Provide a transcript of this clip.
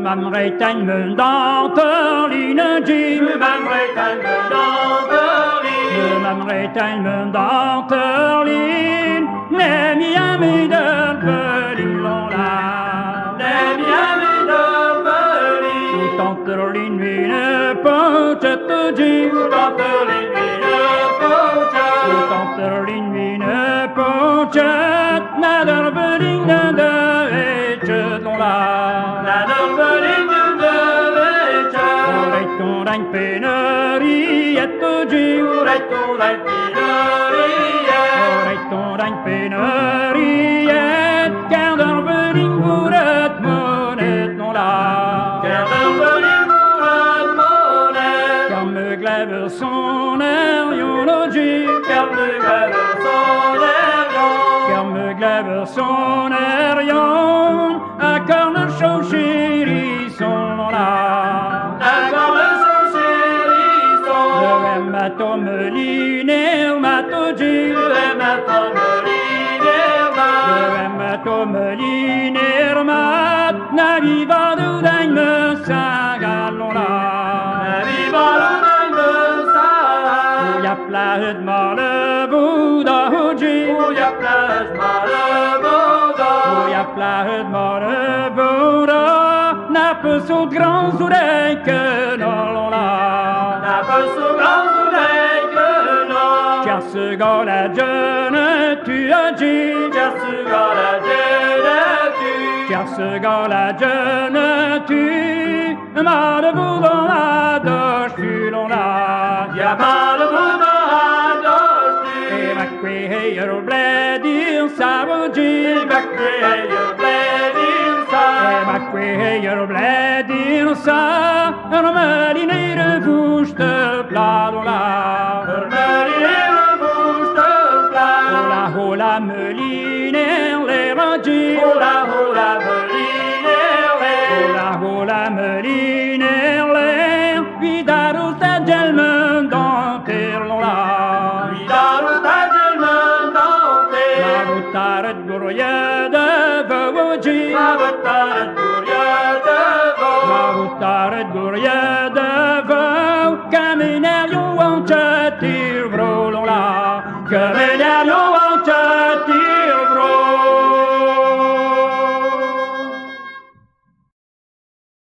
Mamretain me danterline Jim, Mamretain me danterline, Mamretain me danterline, Nemi ami delbeling lola, Nemi ami delbeling, Tanterline mine pochette Jim, Tanterline mine pochette, Tanterline mine pochette, Nadelbeling de eche lola. Een peneriet Jim, Een peneriet, car d'arbeling voor het monet non la. Car me glaive son aerion Car me glaive son aerion, accorde le chaud chéri son la. Matomelineer, matogil, matomelineer, mat, naviva de dain me sagalonla. Oja plahet male boda hoji, Oja plahet male boda, n'a peu so grand soleil que non la. N'a peu so grand soleil que non. Car ce gars-là jeune tu as dit, car ce gars-là jeune tu, car ce gars-là jeune tu, mal vous dans la doche tu l'on a. Y'a mal vous dans la doche tu. Et ma cueilleur blédir ça vous dit, Et ma cueilleur blédir ça. Et ma cueilleur blédir ça, un malinère bouche de plat dans la. Hola meliner les rangis, Hola meliner les, hola meliner les, vidarus da gelmen danter lola. Vidarus da gelmen danter, la boutare gourrier de voji, la boutare gourrier de veau, la boutare gourrier de veau, caminarion en chatir vrolon la, caminarion